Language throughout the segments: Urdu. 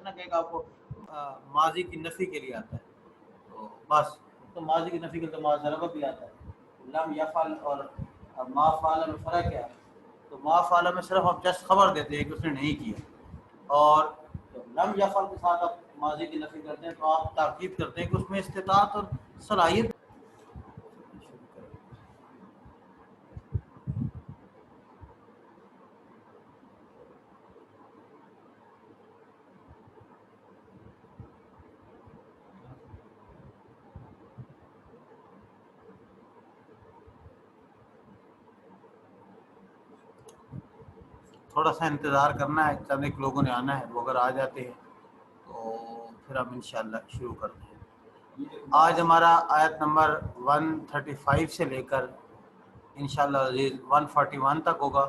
نا کہ آپ کو ماضی کی نفی کے لیے آتا ہے تو بس، تو ماضی کی نفی کے لیے تو ماضی ضرب بھی آتا ہے. لم یفعل اور ما فعل میں فرق کیا ہے؟ تو ما فعل میں صرف آپ جسٹ خبر دیتے ہیں کہ اس نے نہیں کیا، اور لم یفعل کے ساتھ آپ ماضی کی نفی کرتے ہیں تو آپ تاکید کرتے ہیں کہ اس میں استطاعت اور صلاحیت. تھوڑا سا انتظار کرنا ہے، چند ایک لوگوں نے آنا ہے، وہ اگر آ جاتے ہیں تو پھر ہم انشاءاللہ شروع کرتے ہیں. آج ہمارا آیت نمبر 135 سے لے کر انشاءاللہ عزیز 141 تک ہوگا،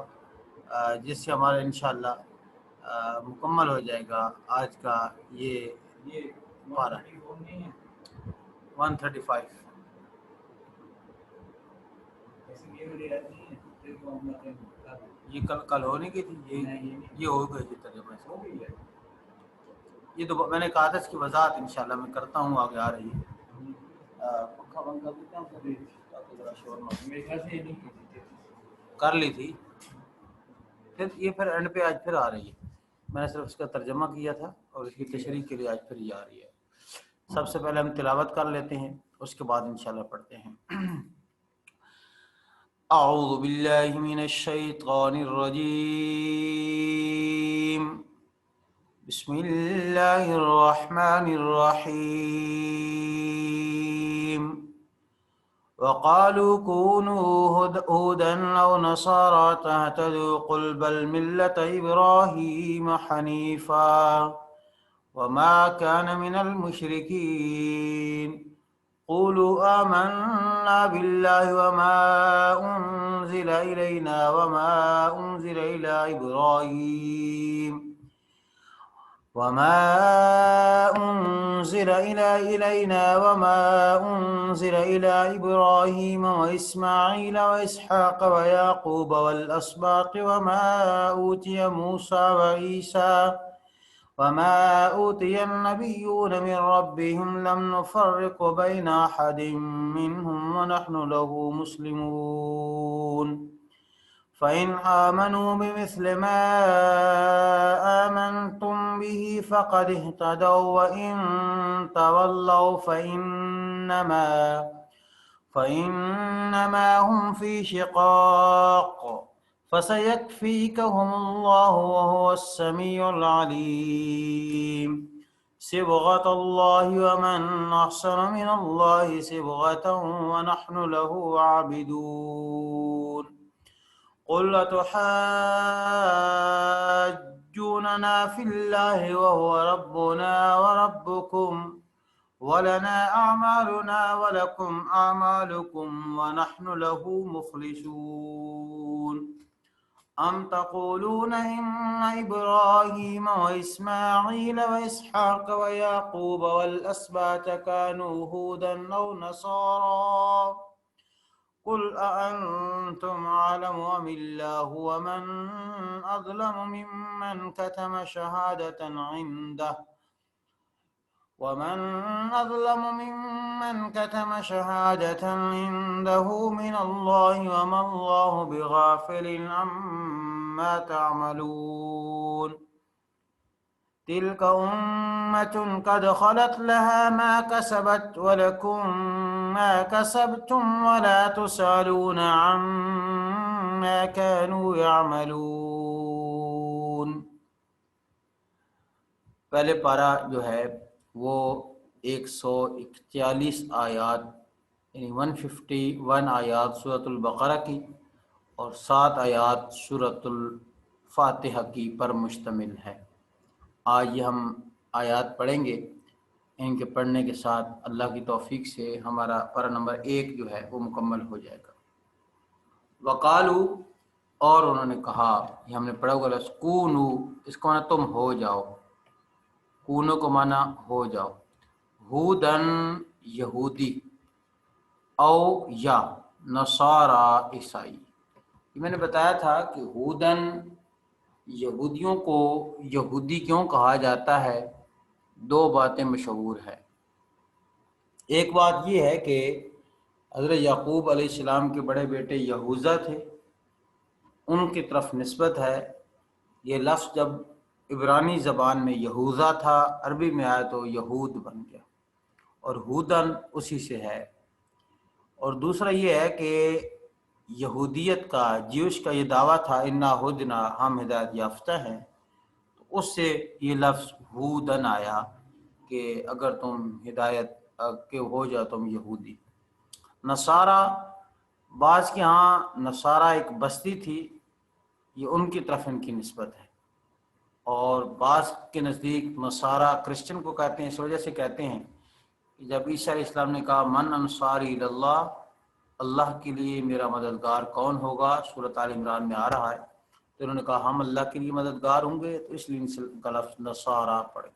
جس سے ہمارا انشاءاللہ مکمل ہو جائے گا آج کا یہ پارہ 135. یہ کل ہونے کی تھی، یہ ہو گئی تھی ترجمہ سے. یہ تو میں نے کہا تھا اس کی وضاحت انشاءاللہ میں کرتا ہوں، آگے آ رہی ہے. پنکھا بند کر دیتا ہوں تاکہ ذرا شور نہ کر لی تھی، پھر یہ پھر اینڈ پہ آج پھر آ رہی ہے. میں نے صرف اس کا ترجمہ کیا تھا اور اس کی تشریح کے لیے آج پھر یہ آ رہی ہے. سب سے پہلے ہم تلاوت کر لیتے ہیں، اس کے بعد انشاءاللہ پڑھتے ہیں. اعوذ باللہ من الشیطان الرجیم، بسم اللہ الرحمن الرحیم. وقالوا كونوا هودا أو نصارى تهتدوا قل بل ملة إبراهيم حنيفا وما كان من المشركين. قولوا آمنا بالله وما أنزل إلينا وما أنزل إلى إبراهيم وإسماعيل وإسحاق ويعقوب والأسباط وما أوتي النبيون من ربهم لم نفرق بين أحد منهم ونحن له مسلمون. فإن آمنوا بمثل ما آمنتم به فقد اهتدوا وإن تولوا فإنما هم في شقاق فسيكفيكهم الله وهو السميع العليم. صبغة الله ومن أحسن من الله صبغة ونحن له عابدون. قل أتحاجوننا في الله وهو ربنا وربكم ولنا أعمالنا ولكم أعمالكم ونحن له مخلصون. أم تقولون إن إبراهيم وإسماعيل وإسحاق ويعقوب والأسباط كانوا هودا أو نصارى؟ قل أأنتم أعلم أم الله ومن أظلم ممن كتم شهادة عنده من الله وما الله بغافل عما تعملون. تلك أمة قد خلت لها ما كسبت ولكم ما كسبتم ولا تسألون عما كانوا يعملون. پہلے پارہ جو ہے وہ 141 آیات یعنی 151 آیات سورۃ البقرہ کی اور 7 آیات سورۃ الفاتحہ کی پر مشتمل ہے. آج یہ ہم آیات پڑھیں گے، ان کے پڑھنے کے ساتھ اللہ کی توفیق سے ہمارا پارہ نمبر 1 جو ہے وہ مکمل ہو جائے گا. وقالو، اور انہوں نے کہا، یہ ہم نے پڑھا ہوگا لفظ کونو، اس کا معنی تم ہو جاؤ، کونو کو معنی ہو جاؤ، ہودن یہودی، او یا نصارا عیسائی. میں نے بتایا تھا کہ ہودن یہودیوں کو یہودی کیوں کہا جاتا ہے، دو باتیں مشہور ہیں۔ ایک بات یہ ہے کہ حضرت یعقوب علیہ السلام کے بڑے بیٹے یہوذا تھے، ان کی طرف نسبت ہے۔ یہ لفظ جب عبرانی زبان میں یہوذا تھا، عربی میں آیا تو یہود بن گیا، اور ہودن اسی سے ہے۔ اور دوسرا یہ ہے کہ یہودیت کا، جیوش کا یہ دعویٰ تھا انا ہدنا، ہم ہدایت یافتہ ہیں، تو اس سے یہ لفظ ہودن آیا کہ اگر تم ہدایت کے ہو جاؤ تم یہودی۔ نصارہ، بعض کے ہاں نصارہ ایک بستی تھی، یہ ان کی طرف ان کی نسبت ہے، اور بعض کے نزدیک نصارہ کرسچن کو کہتے ہیں، اس وجہ سے کہتے ہیں کہ جب عیسیٰ علیہ السلام نے کہا من انصاری اللہ، اللہ کے لیے میرا مددگار کون ہوگا، سورۃ آل عمران میں آ رہا ہے، تو انہوں نے کہا ہم اللہ کے لیے مددگار ہوں گے، تو اس لیے ان کا لفظ نصارہ پڑے۔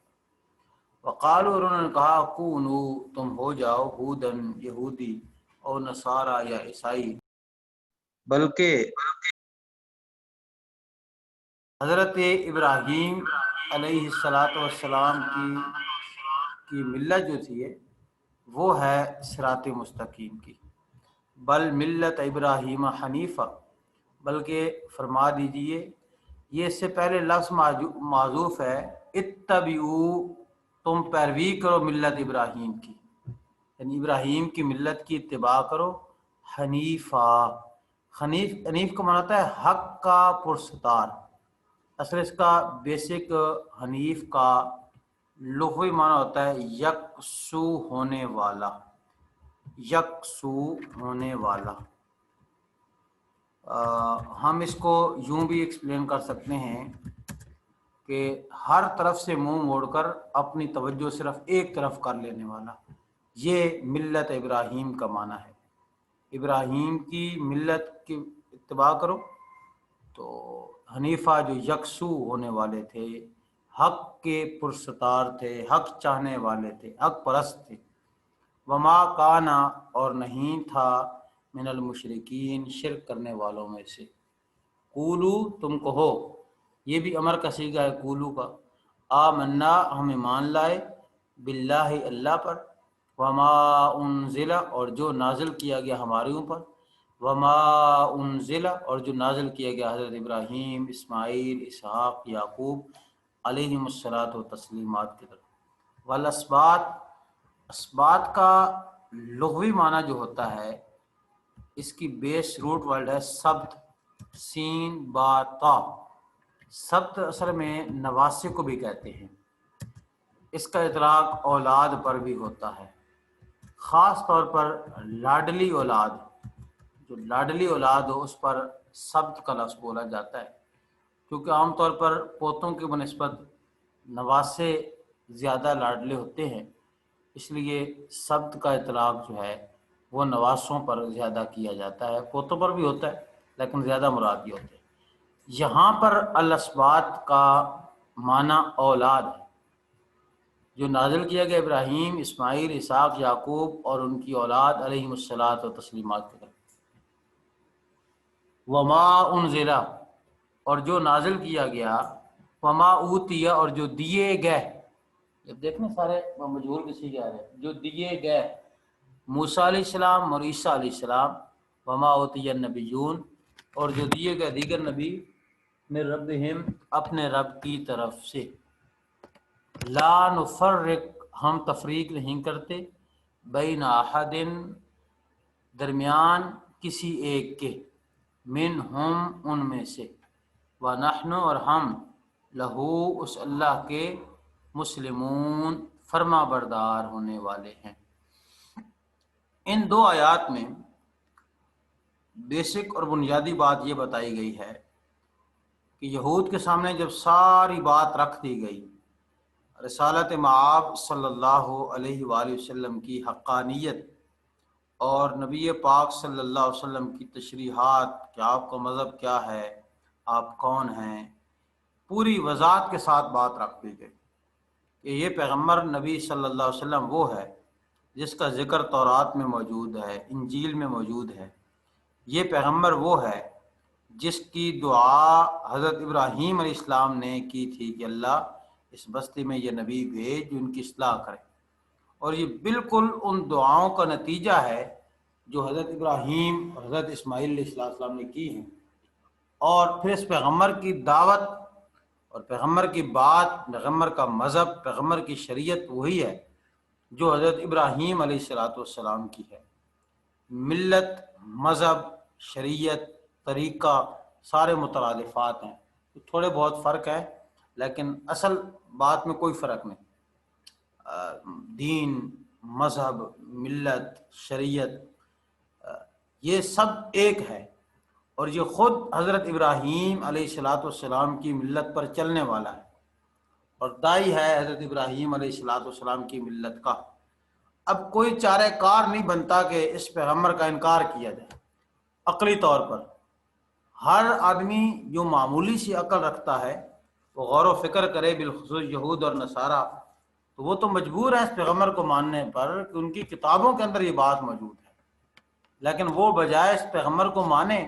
وقالوا، اور انہوں نے کہا کونو، تم ہو جاؤ ہودن یہودی، اور نصارہ یا عیسائی، بلکہ حضرت ابراہیم علیہ السلام کی ملت جو تھی وہ ہے صراط مستقیم کی۔ بل ملت ابراہیم حنیفہ، بلکہ فرما دیجئے، یہ اس سے پہلے لفظ معذوف ہے، اتبعوا، تم پیروی کرو ملت ابراہیم کی، یعنی ابراہیم کی ملت کی اتباع کرو، حنیفہ، حنیف کا معنی ہوتا ہے حق کا پرستار۔ اصل اس کا بیسک حنیف کا لغوی معنی ہوتا ہے یکسو ہونے والا، یکسو ہونے والا۔ ہم اس کو یوں بھی ایکسپلین کر سکتے ہیں کہ ہر طرف سے منہ موڑ کر اپنی توجہ صرف ایک طرف کر لینے والا، یہ ملت ابراہیم کا معنی ہے۔ ابراہیم کی ملت کی اتباع کرو، تو حنیفہ جو یکسو ہونے والے تھے، حق کے پرستار تھے، حق چاہنے والے تھے، حق پرست تھے۔ وما کانا، اور نہیں تھا، من المشرکین، شرک کرنے والوں میں سے۔ قولو، تم کہو، یہ بھی امر کا صیغہ ہے قولو کا، آمنا، ہم ایمان لائے، باللہ، اللہ پر، وما انزل، اور جو نازل کیا گیا ہمارے اوپر، وما انزل، اور جو نازل کیا گیا حضرت ابراہیم، اسماعیل، اسحاق، یعقوب علیہم الصلاۃ و تسلیمات کی طرف۔ والاسباط، اسباط کا لغوی معنی جو ہوتا ہے، اس کی بیس روٹ ورڈ ہے سبت، سین با تا۔ سبت اصل میں نواسے کو بھی کہتے ہیں، اس کا اطلاق اولاد پر بھی ہوتا ہے، خاص طور پر لاڈلی اولاد، جو لاڈلی اولاد ہو اس پر سبت کا لفظ بولا جاتا ہے، کیونکہ عام طور پر پوتوں کی بنسبت نواسے زیادہ لاڈلے ہوتے ہیں، اس لیے سبت کا اطلاق جو ہے وہ نواسوں پر زیادہ کیا جاتا ہے، پوتوں پر بھی ہوتا ہے لیکن زیادہ مراد یہ ہوتے ہیں۔ یہاں پر الاسباط کا معنی اولاد ہے، جو نازل کیا گیا ابراہیم، اسماعیل، اسحاق، یعقوب اور ان کی اولاد علیہم الصلاۃ و تسلیمات کی طرف۔ وما انزل، اور جو نازل کیا گیا، وما اوتیا، اور جو دیے گئے، جب دیکھیں سارے مجہول کسی کے آ رہے جو دیے گئے، موسیٰ علیہ السلام اور عیسیٰ علیہ السلام، وما اوتی النبیون، اور جو دیے گئے دیگر نبی، من ربہم، اپنے رب کی طرف سے، لا نفرق، ہم تفریق نہیں کرتے، بین احد، درمیان کسی ایک کے، منہم، ان میں سے، ونحن، اور ہم، لہو، اس اللہ کے، مسلمون، فرما بردار ہونے والے ہیں۔ ان دو آیات میں بیسک اور بنیادی بات یہ بتائی گئی ہے کہ یہود کے سامنے جب ساری بات رکھ دی گئی، رسالت مآب صلی اللہ علیہ وآلہ وسلم کی حقانیت اور نبی پاک صلی اللہ علیہ وسلم کی تشریحات کہ آپ کا مذہب کیا ہے، آپ کون ہیں، پوری وضاحت کے ساتھ بات رکھ دی گئی کہ یہ پیغمبر نبی صلی اللہ علیہ وسلم وہ ہے جس کا ذکر تورات میں موجود ہے، انجیل میں موجود ہے۔ یہ پیغمبر وہ ہے جس کی دعا حضرت ابراہیم علیہ السلام نے کی تھی کہ اللہ اس بستی میں یہ نبی بھیج جو ان کی اصلاح کرے۔ اور یہ بالکل ان دعاؤں کا نتیجہ ہے جو حضرت ابراہیم اور حضرت اسماعیل علیہ السلام نے کی ہیں۔ اور پھر اس پیغمبر کی دعوت اور پیغمبر کی بات، پیغمبر کا مذہب، پیغمبر کی شریعت وہی ہے جو حضرت ابراہیم علیہ السلام کی ہے۔ ملت، مذہب، شریعت، طریقہ سارے مترادفات ہیں، تھوڑے بہت فرق ہے لیکن اصل بات میں کوئی فرق نہیں۔ دین، مذہب، ملت، شریعت یہ سب ایک ہے، اور یہ خود حضرت ابراہیم علیہ السلام کی ملت پر چلنے والا ہے، اور داعی ہے حضرت ابراہیم علیہ السلام کی ملت کا۔ اب کوئی چارہ کار نہیں بنتا کہ اس پیغمبر کا انکار کیا جائے عقلی طور پر۔ ہر آدمی جو معمولی سی عقل رکھتا ہے وہ غور و فکر کرے، بالخصوص یہود اور نصارہ، تو وہ تو مجبور ہے اس پیغمبر کو ماننے پر کہ ان کی کتابوں کے اندر یہ بات موجود ہے، لیکن وہ بجائے اس پیغمبر کو مانے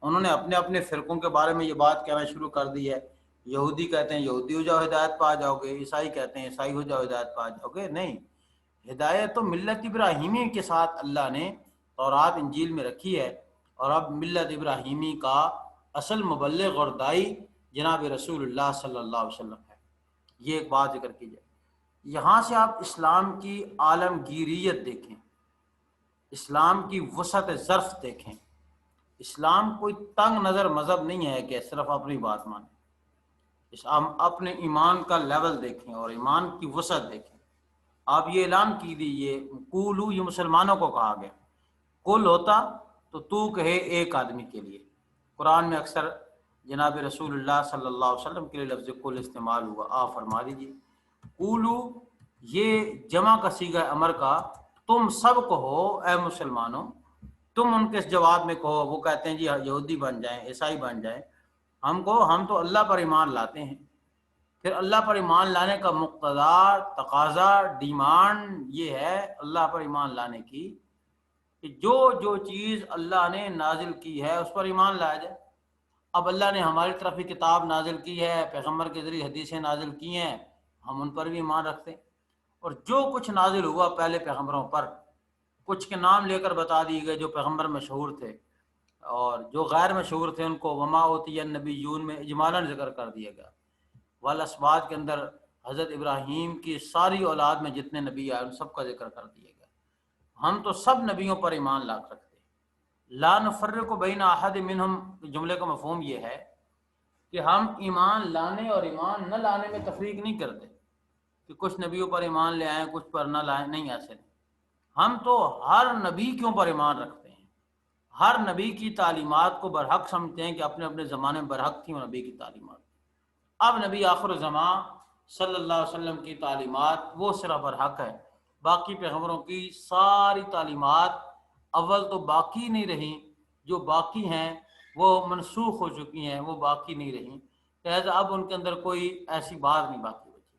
انہوں نے اپنے اپنے فرقوں کے بارے میں یہ بات کہنا شروع کر دی ہے۔ یہودی کہتے ہیں یہودی ہو جاؤ ہدایت پا جاؤ گے، عیسائی کہتے ہیں عیسائی ہو جاؤ ہدایت پا جاؤ گے۔ نہیں، ہدایت تو ملت ابراہیمی کے ساتھ اللہ نے تورات انجیل میں رکھی ہے، اور اب ملت ابراہیمی کا اصل مبلغ اور داعی جناب رسول اللہ صلی اللہ علیہ وسلم ہے۔ یہ ایک بات ذکر کی جائے۔ یہاں سے آپ اسلام کی عالمگیریت دیکھیں، اسلام کی وسعت ظرف دیکھیں۔ اسلام کوئی تنگ نظر مذہب نہیں ہے کہ صرف اپنی بات مانیں۔ اسلام اپنے ایمان کا لیول دیکھیں اور ایمان کی وسعت دیکھیں۔ آپ یہ اعلان کیجیے، قولو، یہ مسلمانوں کو کہا گیا، کل ہوتا تو تو کہے ایک آدمی کے لیے۔ قرآن میں اکثر جناب رسول اللہ صلی اللہ علیہ وسلم کے لیے لفظ کل استعمال ہوا، آپ فرما دیجیے قولو، یہ جمع کا صیغہ امر کا، تم سب کہو اے مسلمانوں۔ تم ان کے جواب میں کہو، وہ کہتے ہیں جی یہودی بن جائیں، عیسائی بن جائیں، ہم کو ہم تو اللہ پر ایمان لاتے ہیں۔ پھر اللہ پر ایمان لانے کا مقتضا، تقاضا، ڈیمانڈ یہ ہے اللہ پر ایمان لانے کی کہ جو چیز اللہ نے نازل کی ہے اس پر ایمان لایا جائے۔ اب اللہ نے ہماری طرف بھی کتاب نازل کی ہے، پیغمبر کے ذریعے حدیثیں نازل کی ہیں، ہم ان پر بھی ایمان رکھتے ہیں۔ اور جو کچھ نازل ہوا پہلے پیغمبروں پر، کچھ کے نام لے کر بتا دیے گئے جو پیغمبر مشہور تھے، اور جو غیر مشہور تھے ان کو وما اوتی النبیون میں اجمالاً ذکر کر دیا گیا۔ والاسباط کے اندر حضرت ابراہیم کی ساری اولاد میں جتنے نبی آئے ان سب کا ذکر کر دیا گیا۔ ہم تو سب نبیوں پر ایمان لا رکھتے ہیں۔ لا نفرق بین احد منہم، جملے کا مفہوم یہ ہے کہ ہم ایمان لانے اور ایمان نہ لانے میں تفریق نہیں کرتے کہ کچھ نبیوں پر ایمان لے آئیں کچھ پر نہ لائیں، نہیں، ایسے نہیں۔ ہم تو ہر نبی کیوں پر ایمان رکھتے ہیں، ہر نبی کی تعلیمات کو برحق سمجھتے ہیں کہ اپنے اپنے زمانے میں برحق تھیں وہ نبی کی تعلیمات۔ اب نبی آخر الزمان صلی اللہ علیہ وسلم کی تعلیمات وہ صرف برحق ہے، باقی پیغمبروں کی ساری تعلیمات اول تو باقی نہیں رہیں، جو باقی ہیں وہ منسوخ ہو چکی ہیں، وہ باقی نہیں رہیں، لہذا اب ان کے اندر کوئی ایسی بات نہیں باقی بچی۔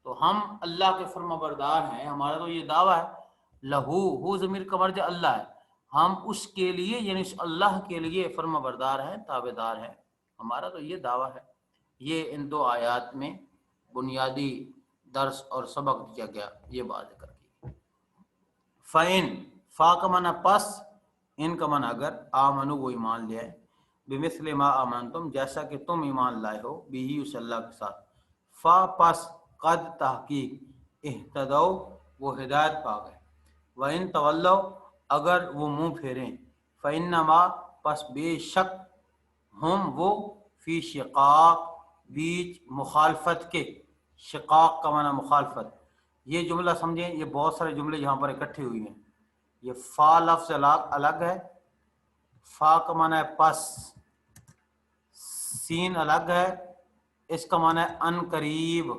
تو ہم اللہ کے فرما بردار ہیں، ہمارا تو یہ دعویٰ ہے، لہو، ہو ضمیر کا مرجع اللہ ہے، ہم اس کے لیے یعنی اس اللہ کے لیے فرما بردار ہیں، تابع دار ہیں، ہمارا تو یہ دعویٰ ہے۔ یہ ان دو آیات میں بنیادی درس اور سبق دیا گیا، یہ بات ذکر کی۔ فَإِن، فا کا معنی پس، ان کا معنی اگر، آمنو وہ ایمان لے آئے، بمثل ما آمنتم جیسا کہ تم ایمان لائے ہو، بھی اس اللہ کے ساتھ، فا پس، قد تحقیق، اہتدو وہ ہدایت پا گئے، وَإِن تولوا اگر وہ منہ پھیریں، فَإِنَّمَا پس بے شک، ہم وہ، فی شقاق بیچ مخالفت کے، شقاق کا معنی مخالفت۔ یہ جملہ سمجھیں، یہ بہت سارے جملے یہاں پر اکٹھے ہوئی ہیں۔ یہ فا لفظ الگ ہے، فا کا معنی ہے پس، سین الگ ہے، اس کا معنی ہے ان قریب،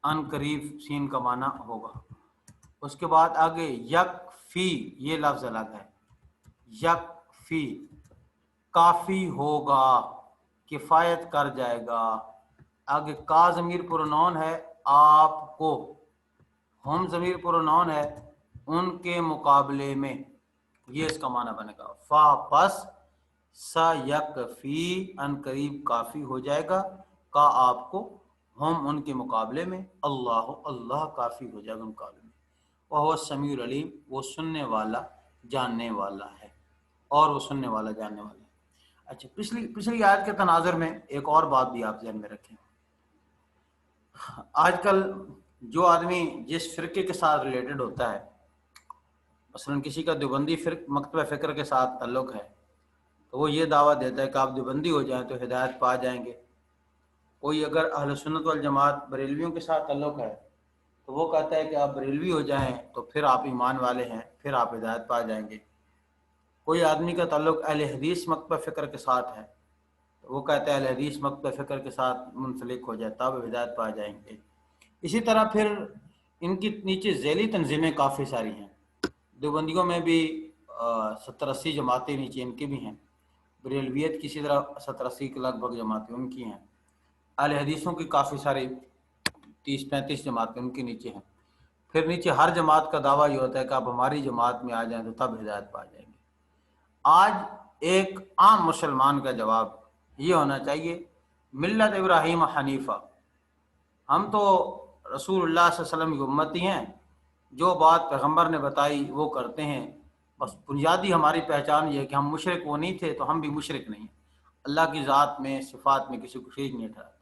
ان قریب سین کا معنی ہوگا۔ اس کے بعد آگے یک فی، یہ لفظ الگ ہے، یک فی کافی ہوگا، کفایت کر جائے گا۔ آگے کا ضمیر پرونون ہے آپ کو، ہم ضمیر پرونون ہے ان کے مقابلے میں، یہ اس کا معنی بنے گا۔ فا پس، سا یک فی ان قریب کافی ہو جائے گا، کا آپ کو، ہم ان کے مقابلے میں اللہ کافی ہو جائے گا مقابلے میں، وہ السمیع العلیم، وہ سننے والا جاننے والا ہے، اور وہ سننے والا جاننے والا ہے۔ اچھا، پچھلی آیت کے تناظر میں ایک اور بات بھی آپ ذہن میں رکھیں۔ آج کل جو آدمی جس فرقے کے ساتھ ریلیٹڈ ہوتا ہے، مثلا کسی کا دیوبندی مکتبہ فکر کے ساتھ تعلق ہے، تو وہ یہ دعویٰ دیتا ہے کہ آپ دیوبندی ہو جائیں تو ہدایت پا جائیں گے۔ کوئی اگر اہل سنت والجماعت بریلویوں کے ساتھ تعلق ہے تو وہ کہتا ہے کہ آپ بریلوی ہو جائیں تو پھر آپ ایمان والے ہیں، پھر آپ ہدایت پا جائیں گے۔ کوئی آدمی کا تعلق اہل حدیث مکتبہ فکر کے ساتھ ہے تو وہ کہتا ہے اہل حدیث مکتبہ فکر کے ساتھ منسلک ہو جائے تب ہدایت پا جائیں گے۔ اسی طرح پھر ان کی نیچے ذیلی تنظیمیں کافی ساری ہیں۔ دیوبندیوں میں بھی 70-80 جماعتیں نیچے ان کی بھی ہیں، بریلویت کسی طرح 70-80 کے لگ بھگ جماعتیں ان کی ہیں، اہل حدیثوں کی کافی ساری 30-35 جماعتیں ان کے نیچے ہیں۔ پھر نیچے ہر جماعت کا دعویٰ یہ ہوتا ہے کہ آپ ہماری جماعت میں آ جائیں تو تب ہدایت پا جائیں گے۔ آج ایک عام مسلمان کا جواب یہ ہونا چاہیے، ملت ابراہیم حنیفہ، ہم تو رسول اللہ صلی اللہ علیہ وسلم کی امتی ہیں، جو بات پیغمبر نے بتائی وہ کرتے ہیں، بس بنیادی ہماری پہچان یہ ہے کہ ہم مشرک وہ نہیں تھے تو ہم بھی مشرک نہیں ہیں، اللہ کی ذات میں صفات میں کسی کو شریک نہیں ٹھہراتے۔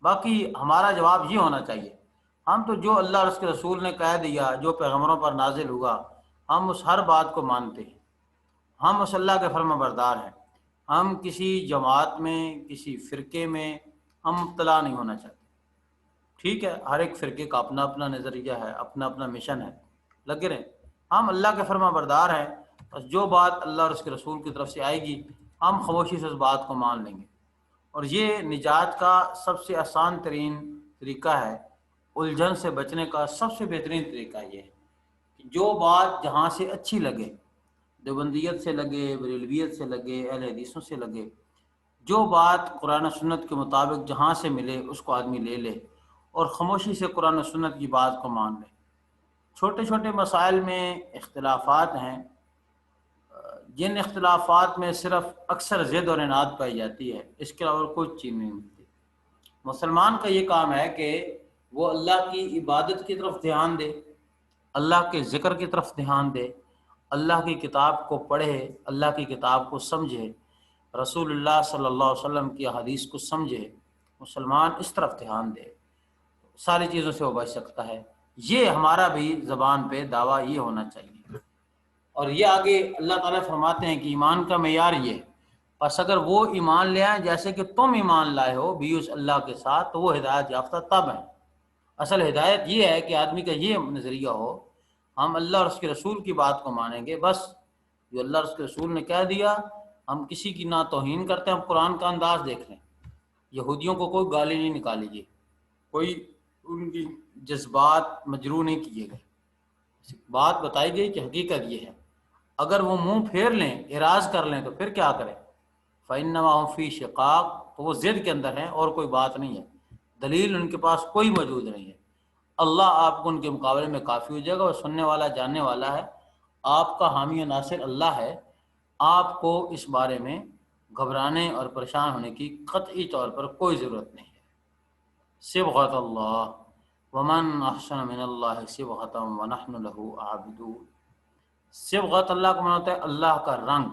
باقی ہمارا جواب یہ ہونا چاہیے، ہم تو جو اللہ اور اس کے رسول نے کہہ دیا، جو پیغمبروں پر نازل ہوا، ہم اس ہر بات کو مانتے ہیں، ہم اس اللہ کے فرما بردار ہیں، ہم کسی جماعت میں کسی فرقے میں ہم مبتلا نہیں ہونا چاہتے۔ ٹھیک ہے، ہر ایک فرقے کا اپنا اپنا نظریہ ہے، اپنا اپنا مشن ہے، لگے رہیں، ہم اللہ کے فرما بردار ہیں، بس جو بات اللہ اور اس کے رسول کی طرف سے آئے گی ہم خاموشی سے اس بات کو مان لیں گے۔ اور یہ نجات کا سب سے آسان ترین طریقہ ہے، الجھن سے بچنے کا سب سے بہترین طریقہ یہ ہے کہ جو بات جہاں سے اچھی لگے، دیوبندیت سے لگے، بریلویت سے لگے، اہل حدیثوں سے لگے، جو بات قرآن و سنت کے مطابق جہاں سے ملے اس کو آدمی لے لے اور خاموشی سے قرآن و سنت کی بات کو مان لے۔ چھوٹے چھوٹے مسائل میں اختلافات ہیں، جن اختلافات میں صرف اکثر ضد اور عناد پائی جاتی ہے، اس کے علاوہ کوئی چیز نہیں ملتی۔ مسلمان کا یہ کام ہے کہ وہ اللہ کی عبادت کی طرف دھیان دے، اللہ کے ذکر کی طرف دھیان دے، اللہ کی کتاب کو پڑھے، اللہ کی کتاب کو سمجھے، رسول اللہ صلی اللہ علیہ وسلم کی حدیث کو سمجھے۔ مسلمان اس طرف دھیان دے، ساری چیزوں سے وہ بچ سکتا ہے۔ یہ ہمارا بھی زبان پہ دعویٰ یہ ہونا چاہیے۔ اور یہ آگے اللہ تعالیٰ فرماتے ہیں کہ ایمان کا معیار یہ ہے، پس اگر وہ ایمان لے آئیں جیسے کہ تم ایمان لائے ہو بھی اس اللہ کے ساتھ، تو وہ ہدایت یافتہ تب ہیں۔ اصل ہدایت یہ ہے کہ آدمی کا یہ نظریہ ہو، ہم اللہ اور اس کے رسول کی بات کو مانیں گے، بس جو اللہ اور اس کے رسول نے کہہ دیا، ہم کسی کی نہ توہین کرتے ہیں۔ ہم قرآن کا انداز دیکھ لیں، یہودیوں کو کوئی گالی نہیں نکالی گئی، کوئی ان کی جذبات مجروح نہیں کیے گئے، بات بتائی گئی کہ حقیقت یہ ہے۔ اگر وہ منہ پھیر لیں، اعراض کر لیں، تو پھر کیا کریں؟ فَإِنَّمَا هُمْ فِي شِقَاقٍ، تو وہ ضد کے اندر ہیں اور کوئی بات نہیں ہے، دلیل ان کے پاس کوئی موجود نہیں ہے۔ اللہ آپ کو ان کے مقابلے میں کافی ہو جائے گا، وہ سننے والا جاننے والا ہے، آپ کا حامی و ناصر اللہ ہے۔ آپ کو اس بارے میں گھبرانے اور پریشان ہونے کی قطعی طور پر کوئی ضرورت نہیں ہے۔ صبغۃ اللہ ومن احسن من اللہ صبغۃ ونحن له عابدون۔ صبغت اللہ کا معنی ہوتا ہے اللہ کا رنگ۔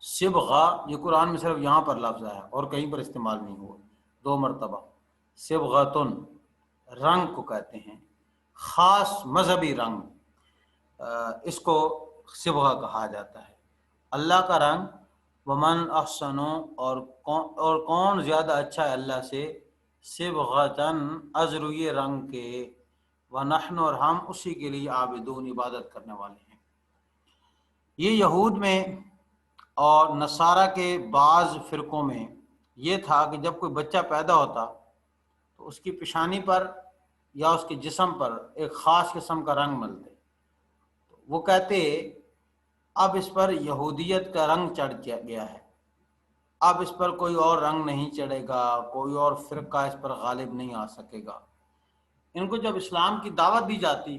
صبغہ یہ قرآن میں صرف یہاں پر لفظ ہے اور کہیں پر استعمال نہیں ہوا، 2 مرتبہ۔ صبغتن رنگ کو کہتے ہیں، خاص مذہبی رنگ، اس کو صبغہ کہا جاتا ہے، اللہ کا رنگ۔ ومن احسن، اور کون زیادہ اچھا ہے اللہ سے، صبغتن از روی رنگ کے، ونحن، اور ہم اسی کے لیے عابدون، عبادت کرنے والے ہیں۔ یہ یہود میں اور نصارہ کے بعض فرقوں میں یہ تھا کہ جب کوئی بچہ پیدا ہوتا تو اس کی پیشانی پر یا اس کے جسم پر ایک خاص قسم کا رنگ ملتے، تو وہ کہتے اب اس پر یہودیت کا رنگ چڑھ گیا ہے، اب اس پر کوئی اور رنگ نہیں چڑھے گا، کوئی اور فرقہ اس پر غالب نہیں آ سکے گا۔ ان کو جب اسلام کی دعوت دی جاتی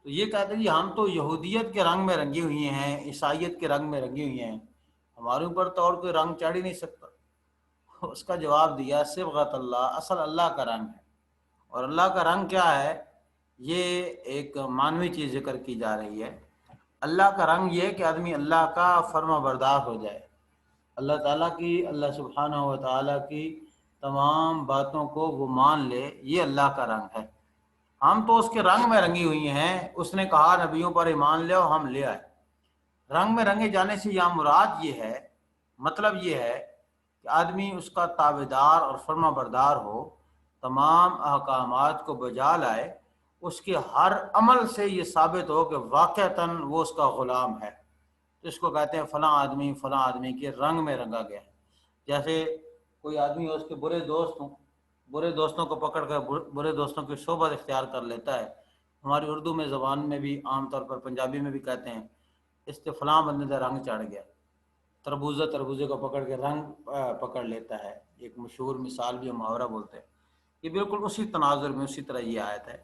تو یہ کہتے ہیں ہم تو یہودیت کے رنگ میں رنگے ہوئے ہیں، عیسائیت کے رنگ میں رنگے ہوئے ہیں، ہمارے اوپر تو اور کوئی رنگ چڑھ ہی نہیں سکتا۔ اس کا جواب دیا صبغۃ اللہ، اصل اللہ کا رنگ ہے۔ اور اللہ کا رنگ کیا ہے؟ یہ ایک معنوی چیز ذکر کی جا رہی ہے۔ اللہ کا رنگ یہ ہے کہ آدمی اللہ کا فرما بردار ہو جائے، اللہ تعالیٰ کی، اللہ سبحانہ و تعالیٰ کی تمام باتوں کو وہ مان لے، یہ اللہ کا رنگ ہے۔ ہم تو اس کے رنگ میں رنگی ہوئی ہیں، اس نے کہا نبیوں پر ایمان لے، ہم لے آئے۔ رنگ میں رنگے جانے سے یہاں مراد یہ ہے، مطلب یہ ہے کہ آدمی اس کا تابعدار اور فرما بردار ہو، تمام احکامات کو بجا لائے، اس کے ہر عمل سے یہ ثابت ہو کہ واقعتاً وہ اس کا غلام ہے، تو اس کو کہتے ہیں فلاں آدمی کے رنگ میں رنگا گیا ہے۔ جیسے کوئی آدمی اس کے برے دوست ہوں، برے دوستوں کو پکڑ کر برے دوستوں کی صحبت اختیار کر لیتا ہے۔ ہماری اردو میں زبان میں بھی عام طور پر پنجابی میں بھی کہتے ہیں اس سے فلاں بندے کا رنگ چڑھ گیا، تربوزے کو پکڑ کے رنگ پکڑ لیتا ہے، ایک مشہور مثال بھی ہم محاورہ بولتے ہیں۔ یہ بالکل اسی تناظر میں اسی طرح یہ آیت ہے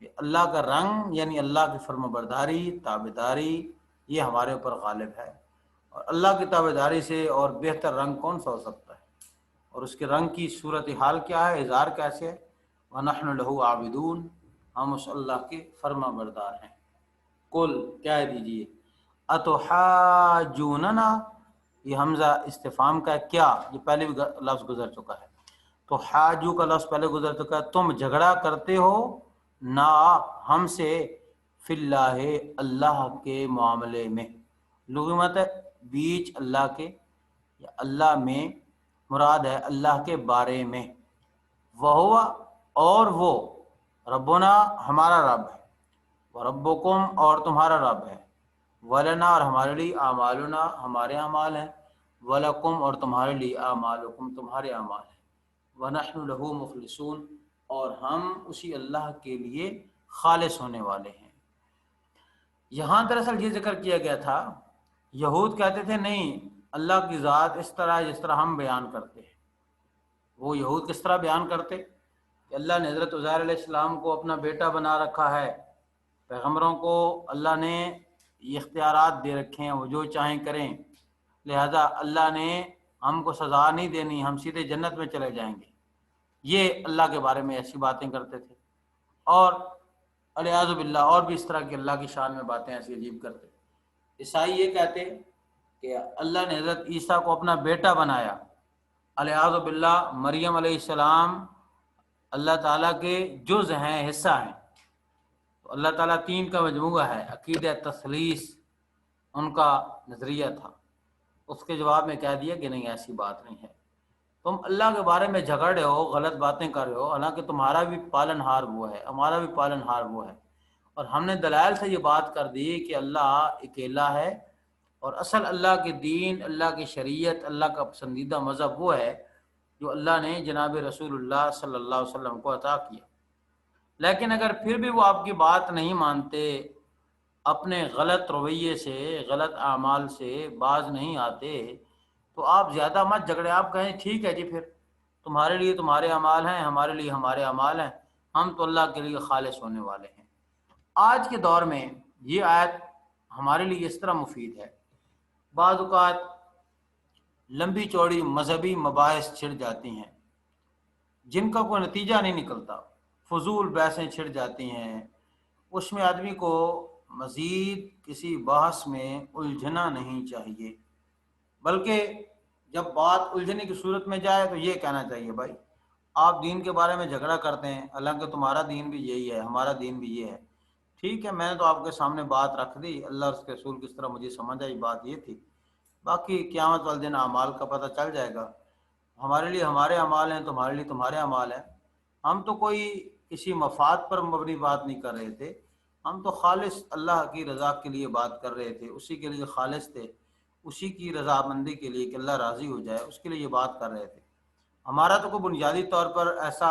کہ اللہ کا رنگ یعنی اللہ کی فرما برداری، تابعداری، یہ ہمارے اوپر غالب ہے۔ اور اللہ کی تابعداری سے اور بہتر رنگ کون سا ہو سکتا ہے؟ اور اس کے رنگ کی صورتحال کیا ہے، اظہار کیسے ہے؟ وَنَحْنُ لَهُ عَابِدُونَ، ہم اس اللہ کے فرما بردار ہیں۔ قل کہہ دیجئے، اتحاجوننا، یہ حمزہ استفہام کا ہے، کیا، یہ پہلے بھی لفظ گزر چکا ہے، تو حاجو کا لفظ پہلے گزر چکا ہے، تم جھگڑا کرتے ہو نا ہم سے، فی اللہ، اللہ کے معاملے میں، لغوی مت ہے بیچ اللہ کے، یا اللہ میں مراد ہے اللہ کے بارے میں، وہو، اور وہ، ربنا ہمارا رب ہے، وربکم اور تمہارا رب ہے، ولنا اور ہمارے لیے، اعمالنا ہمارے اعمال ہیں، ولکم اور تمہارے لیے، اعمالکم تمہارے اعمال ہیں، ونحن لہ مخلصون اور ہم اسی اللہ کے لیے خالص ہونے والے ہیں۔ یہاں دراصل یہ ذکر کیا گیا تھا، یہود کہتے تھے نہیں اللہ کی ذات اس طرح جس طرح ہم بیان کرتے ہیں۔ وہ یہود کس طرح بیان کرتے کہ اللہ نے حضرت عزیر علیہ السلام کو اپنا بیٹا بنا رکھا ہے، پیغمبروں کو اللہ نے یہ اختیارات دے رکھے ہیں، وہ جو چاہیں کریں، لہذا اللہ نے ہم کو سزا نہیں دینی، ہم سیدھے جنت میں چلے جائیں گے۔ یہ اللہ کے بارے میں ایسی باتیں کرتے تھے، اور الیاذ باللہ اور بھی اس طرح کی اللہ کی شان میں باتیں ایسی عجیب کرتے۔ عیسائی یہ کہتے کہ اللہ نے حضرت عیسیٰ کو اپنا بیٹا بنایا، الیاذ باللہ مریم علیہ السلام اللہ تعالیٰ کے جز ہیں، حصہ ہیں، تو اللہ تعالیٰ تین کا مجموعہ ہے، عقیدہ تثلیث ان کا نظریہ تھا۔ اس کے جواب میں کہہ دیا کہ نہیں ایسی بات نہیں ہے، تم اللہ کے بارے میں جھگڑ رہے ہو، غلط باتیں کر رہے ہو، حالانکہ تمہارا بھی پالن ہار وہ ہے، ہمارا بھی پالن ہار وہ ہے، اور ہم نے دلائل سے یہ بات کر دی کہ اللہ اکیلا ہے، اور اصل اللہ کے دین، اللہ کی شریعت، اللہ کا پسندیدہ مذہب وہ ہے جو اللہ نے جناب رسول اللہ صلی اللہ علیہ وسلم کو عطا کیا۔ لیکن اگر پھر بھی وہ آپ کی بات نہیں مانتے، اپنے غلط رویے سے، غلط اعمال سے باز نہیں آتے، تو آپ زیادہ مت جھگڑے، آپ کہیں ٹھیک ہے جی، پھر تمہارے لیے تمہارے اعمال ہیں، ہمارے لیے ہمارے اعمال ہیں، ہم تو اللہ کے لیے خالص ہونے والے ہیں۔ آج کے دور میں یہ آیت ہمارے لیے اس طرح مفید ہے، بعض اوقات لمبی چوڑی مذہبی مباحث چھڑ جاتی ہیں جن کا کوئی نتیجہ نہیں نکلتا، فضول بحثیں چھڑ جاتی ہیں، اس میں آدمی کو مزید کسی بحث میں الجھنا نہیں چاہیے، بلکہ جب بات الجھنے کی صورت میں جائے تو یہ کہنا چاہیے بھائی آپ دین کے بارے میں جھگڑا کرتے ہیں، حالانکہ تمہارا دین بھی یہی ہے، ہمارا دین بھی یہ ہے، ٹھیک ہے، میں نے تو آپ کے سامنے بات رکھ دی، اللہ اور اس کے رسول کس طرح مجھے سمجھ آئی، بات یہ تھی، باقی قیامت والے دن اعمال کا پتہ چل جائے گا، ہمارے لیے ہمارے اعمال ہیں، تمہارے لیے تمہارے اعمال ہیں، ہم تو کوئی کسی مفاد پر مبنی بات نہیں کر رہے تھے، ہم تو خالص اللہ کی رضا کے لیے بات کر رہے تھے، اسی کے لیے خالص تھے، اسی کی رضامندی کے لیے کہ اللہ راضی ہو جائے، اس کے لیے یہ بات کر رہے تھے، ہمارا تو کوئی بنیادی طور پر ایسا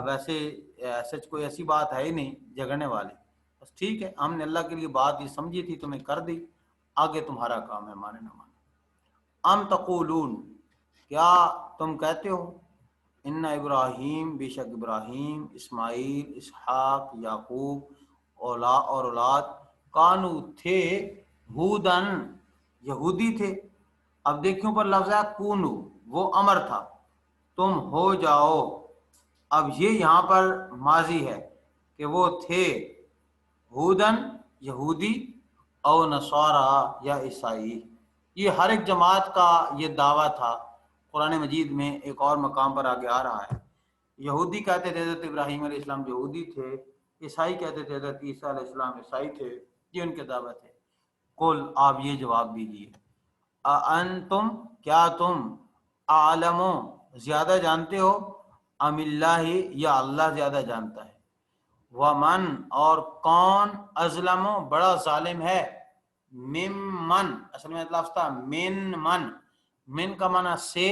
ویسے سچ کوئی ایسی بات ہے ہی نہیں جھگڑنے والی، بس ٹھیک ہے، ہم نے اللہ کے لیے بات یہ سمجھی تھی، تمہیں کر دی، آگے تمہارا کام ہے مانے نہ مانے۔ ام تقولون، کیا تم کہتے ہو، ان ابراہیم، بے شک ابراہیم، اسماعیل، اسحاق، یعقوب اور اولاد، کانو تھے، ہودن یہودی تھے، اب دیکھیوں پر لفظ ہے کونو، وہ امر تھا تم ہو جاؤ. اب یہ یہاں پر ماضی ہے کہ وہ تھے ہودن یہودی او نصارا یا عیسائی. یہ ہر ایک جماعت کا یہ دعویٰ تھا. قرآن مجید میں ایک اور مقام پر آگے آ رہا ہے. یہودی کہتے تھے حضرت ابراہیم علیہ السلام یہودی تھے، عیسائی کہتے تھے حضرت عیسیٰ علیہ السلام عیسائی تھے. یہ ان کے دعویٰ تھے. قل آپ یہ جواب دیجیے انتم کیا تم عالم زیادہ جانتے ہو ام اللہ یا اللہ زیادہ جانتا ہے. ومن اور کون ازلم بڑا ظالم ہے ممن اصل میں لفظ تھا من کا معنی سے،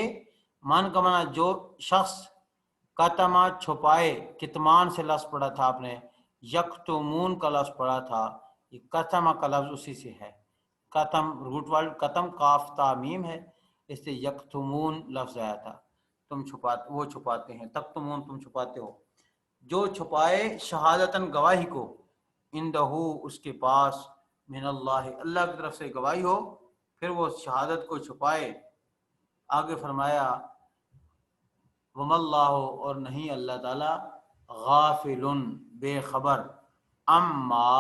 من کا معنی جو شخص، کتما چھپائے، کتمان سے لفظ پڑھا تھا آپ نے، یکتمون کا لفظ پڑھا تھا، یہ کتما کا لفظ اسی سے ہے. قتم روٹ ورڈ قتم کاف تا میم ہے، اس سے یکتمون لفظ آیا تھا. تم چھپاتے، وہ چھپاتے ہیں، تکتمون تم چھپاتے ہو. جو چھپائے شہادتاً گواہی کو، اندہو اس کے پاس، من اللہ اللہ کی طرف سے گواہی ہو، پھر وہ شہادت کو چھپائے. آگے فرمایا وما اللہ اور نہیں اللہ تعالی غافل بے خبر، اما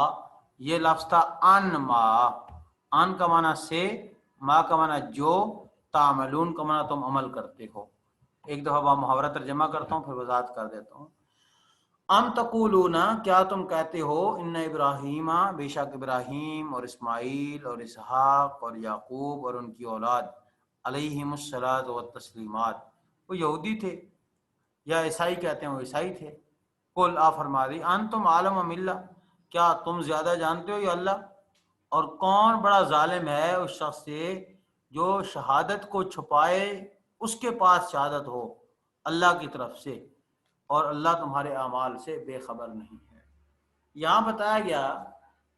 یہ لفظ تھا ان ما، ان کا معنی سے، ما کا معنی جو، تعملون کا معنی تم عمل کرتے ہو. ایک دفعہ میں محاورہ ترجمہ کرتا ہوں پھر وضاحت کر دیتا ہوں. ام تقولون کیا تم کہتے ہو، ان ابراہیم بے شک ابراہیم اور اسماعیل اور اسحاق اور یعقوب اور ان کی اولاد علیہم الصلاۃ والتسلیمات وہ یہودی تھے، یا عیسائی کہتے ہیں وہ عیسائی تھے. قل آ فرما دی انتم عالم ام اللہ کیا تم زیادہ جانتے ہو یا اللہ. اور کون بڑا ظالم ہے اس شخص سے جو شہادت کو چھپائے، اس کے پاس شہادت ہو اللہ کی طرف سے، اور اللہ تمہارے اعمال سے بے خبر نہیں ہے. یہاں بتایا گیا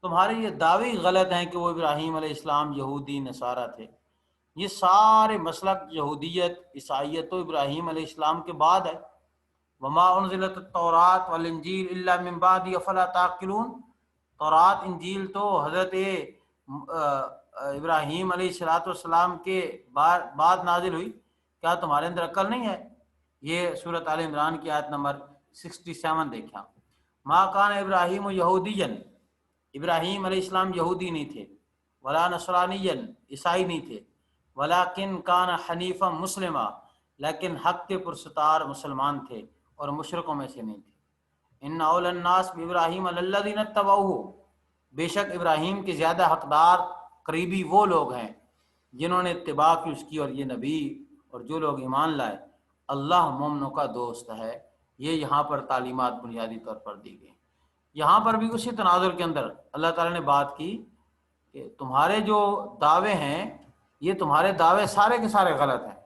تمہارے یہ دعوے غلط ہیں کہ وہ ابراہیم علیہ السلام یہودی نصارہ تھے. یہ سارے مسلک یہودیت عیسائیت تو ابراہیم علیہ السلام کے بعد ہے. وما انزلت التوراۃ والانجیل الا من بعد افلا تعقلون. تورات انجیل تو حضرت ابراہیم علیہ الصلوۃ والسلام کے بعد نازل ہوئی، کیا تمہارے اندر عقل نہیں ہے. یہ سورۃ آل عمران کی آیت نمبر 67 دیکھا. ما کان ابراہیم یہودین، ابراہیم علیہ السلام یہودی نہیں تھے، ولا نصرانین عیسائی نہیں تھے، ولیکن کان حنیفا مسلمہ لیکن حق کے پرستار مسلمان تھے اور مشرکوں میں سے نہیں تھے. ان اول الناس بابراہیم الذین اتبعوہ بے شک ابراہیم کے زیادہ حقدار قریبی وہ لوگ ہیں جنہوں نے اتباع کی اس کی، اور یہ نبی اور جو لوگ ایمان لائے. اللہ مومنوں کا دوست ہے. یہ یہاں پر تعلیمات بنیادی طور پر دی گئی. یہاں پر بھی اسی تناظر کے اندر اللہ تعالیٰ نے بات کی کہ تمہارے جو دعوے ہیں یہ تمہارے دعوے سارے کے سارے غلط ہیں.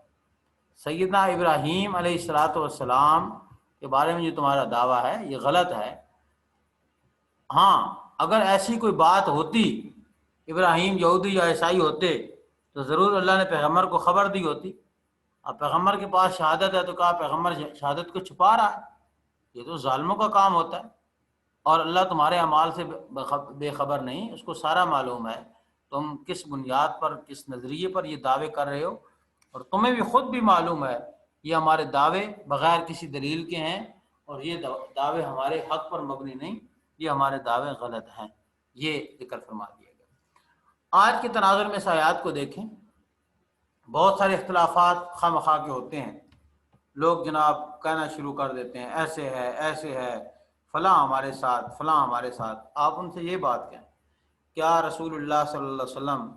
سیدنا ابراہیم علیہ الصلوۃ والسلام کے بارے میں جو تمہارا دعویٰ ہے یہ غلط ہے. ہاں اگر ایسی کوئی بات ہوتی، ابراہیم یہودی یا عیسائی ہوتے تو ضرور اللہ نے پیغمبر کو خبر دی ہوتی. اب پیغمبر کے پاس شہادت ہے تو کہا پیغمبر شہادت کو چھپا رہا ہے. یہ تو ظالموں کا کام ہوتا ہے. اور اللہ تمہارے اعمال سے بے خبر نہیں، اس کو سارا معلوم ہے تم کس بنیاد پر، کس نظریے پر یہ دعوے کر رہے ہو. اور تمہیں بھی خود بھی معلوم ہے یہ ہمارے دعوے بغیر کسی دلیل کے ہیں، اور یہ دعوے ہمارے حق پر مبنی نہیں، یہ ہمارے دعوے غلط ہیں. یہ ذکر فرما دیا گیا. آج کے تناظر میں اس آیات کو دیکھیں. بہت سارے اختلافات خواہ مخواہ کے ہوتے ہیں. لوگ جناب کہنا شروع کر دیتے ہیں ایسے ہے ایسے ہے، فلاں ہمارے ساتھ فلاں ہمارے ساتھ. آپ ان سے یہ بات کہیں کیا رسول اللہ صلی اللہ علیہ وسلم،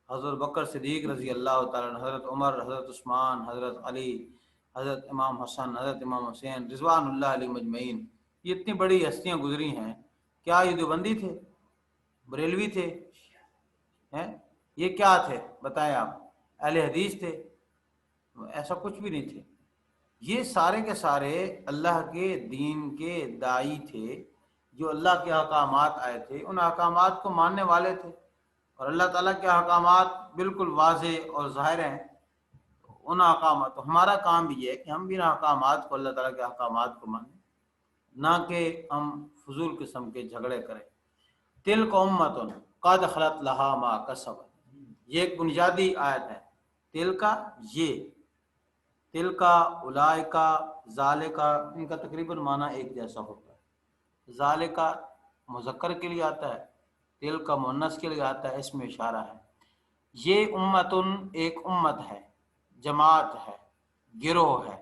حضرت بکر صدیق رضی اللہ تعالیٰ عنہ، حضرت عمر، حضرت عثمان، حضرت علی، حضرت امام حسن، حضرت امام حسین رضوان اللہ علیہ مجمعین، یہ اتنی بڑی ہستیاں گزری ہیں، کیا یہ دیوبندی تھے، بریلوی تھے، یہ کیا تھے بتائیں آپ، اہل حدیث تھے؟ ایسا کچھ بھی نہیں تھے. یہ سارے کے سارے اللہ کے دین کے داعی تھے جو اللہ کے احکامات آئے تھے ان احکامات کو ماننے والے تھے. اور اللہ تعالیٰ کے احکامات بالکل واضح اور ظاہر ہیں. ان احکامات، ہمارا کام بھی یہ ہے کہ ہم بھی ان احکامات کو، اللہ تعالیٰ کے احکامات کو مانیں، نہ کہ ہم فضول قسم کے جھگڑے کریں. تلک امۃ قد خلت لہا ما کسبت، یہ ایک بنیادی آیت ہے. تل کا یہ تل کا، اولائے کا، ذالے کا، ان کا تقریباً معنی ایک جیسا ہوتا ہے۔ ذالے کا مذکر کے لیے آتا ہے، تل کا مؤنث کے لیے آتا ہے، اس میں اشارہ ہے۔ یہ امتن ایک امت ہے، جماعت ہے، گروہ ہے،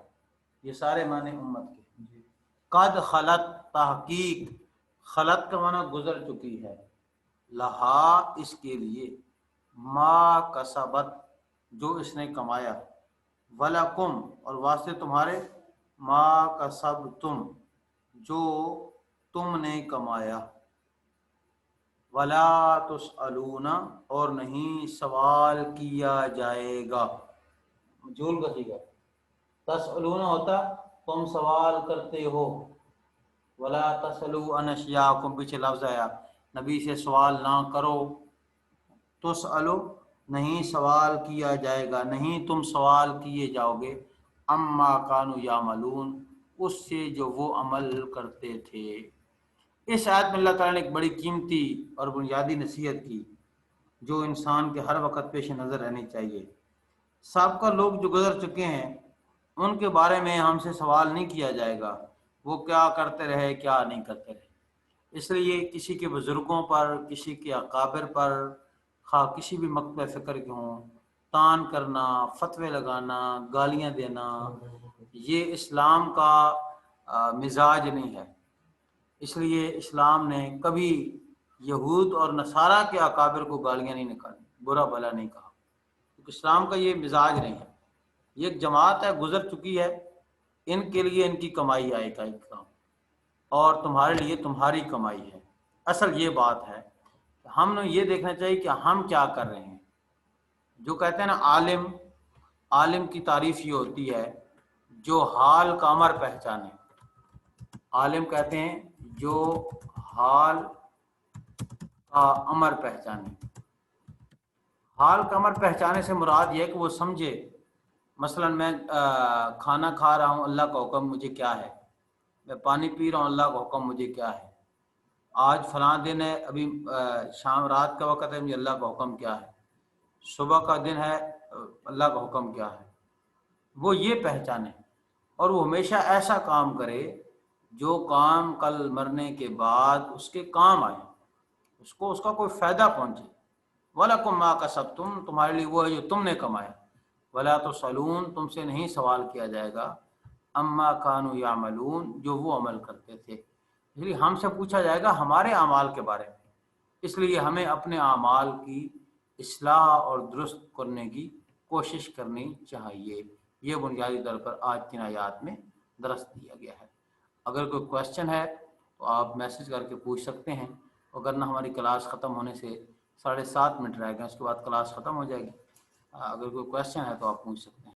یہ سارے معنی امت کے۔ قد خلط تحقیق، خلط کا معنی گزر چکی ہے، لہا اس کے لیے، ما کسبت جو اس نے کمایا، ولکم اور واسطے تمہارے، ما کسبتم جو تم نے کمایا، ولا تسألون اور نہیں سوال کیا جائے گا۔ مجھول کا صیغہ، تسألون ہوتا تم سوال کرتے ہو، ولا تسألوا عن اشیاءکم پیچھے لفظ آیا، نبی سے سوال نہ کرو، تسألو نہیں سوال کیا جائے گا، نہیں تم سوال کیے جاؤ گے، اما کانوا یعملون اس سے جو وہ عمل کرتے تھے۔ اس آیت میں اللہ تعالیٰ نے ایک بڑی قیمتی اور بنیادی نصیحت کی جو انسان کے ہر وقت پیش نظر رہنی چاہیے۔ سابقہ لوگ جو گزر چکے ہیں ان کے بارے میں ہم سے سوال نہیں کیا جائے گا، وہ کیا کرتے رہے کیا نہیں کرتے رہے۔ اس لیے کسی کے بزرگوں پر، کسی کے اکابر پر، خواہ کسی بھی مکتب فکر کے ہوں، تان کرنا، فتوے لگانا، گالیاں دینا، یہ اسلام کا مزاج نہیں ہے۔ اس لیے اسلام نے کبھی یہود اور نصارہ کے اکابر کو گالیاں نہیں نکالی، برا بھلا نہیں کہا، کیونکہ اسلام کا یہ مزاج نہیں ہے۔ یہ ایک جماعت ہے، گزر چکی ہے، ان کے لیے ان کی کمائی آئے گا ایک کام، اور تمہارے لیے تمہاری کمائی ہے۔ اصل یہ بات ہے کہ ہم نے یہ دیکھنا چاہیے کہ ہم کیا کر رہے ہیں۔ جو کہتے ہیں نا عالم، عالم کی تعریف یہ ہوتی ہے جو حال کا امر پہچانے۔ عالم کہتے ہیں جو حال کا امر پہچانے۔ حال کا امر پہچانے سے مراد یہ ہے کہ وہ سمجھے، مثلا میں کھانا کھا رہا ہوں، اللہ کا حکم مجھے کیا ہے، میں پانی پی رہا ہوں، اللہ کا حکم مجھے کیا ہے، آج فلاں دن ہے، ابھی شام رات کا وقت ہے، مجھے اللہ کا حکم کیا ہے، صبح کا دن ہے، اللہ کا حکم کیا ہے، وہ یہ پہچانے، اور وہ ہمیشہ ایسا کام کرے جو کام کل مرنے کے بعد اس کے کام آئے، اس کو اس کا کوئی فائدہ پہنچے۔ وَلَكُمْ مَا كَسَبْتُمْ تمہارے لیے وہ ہے جو تم نے کمایا، وَلَا تُسْأَلُونَ تم سے نہیں سوال کیا جائے گا، اما كانوا يعملون جو وہ عمل کرتے تھے۔ اس لیے ہم سے پوچھا جائے گا ہمارے اعمال کے بارے میں، اس لیے ہمیں اپنے اعمال کی اصلاح اور درست کرنے کی کوشش کرنی چاہیے۔ یہ بنیادی طور پر آج کی آیات میں درس دیا گیا ہے۔ اگر کوئی کویسچن ہے تو آپ میسج کر کے پوچھ سکتے ہیں، وگرنہ ہماری کلاس ختم ہونے سے 7:30 منٹ رہ گئے، اس کے بعد کلاس ختم ہو جائے گی۔ اگر کوئی کویسچن ہے تو آپ پوچھ سکتے ہیں۔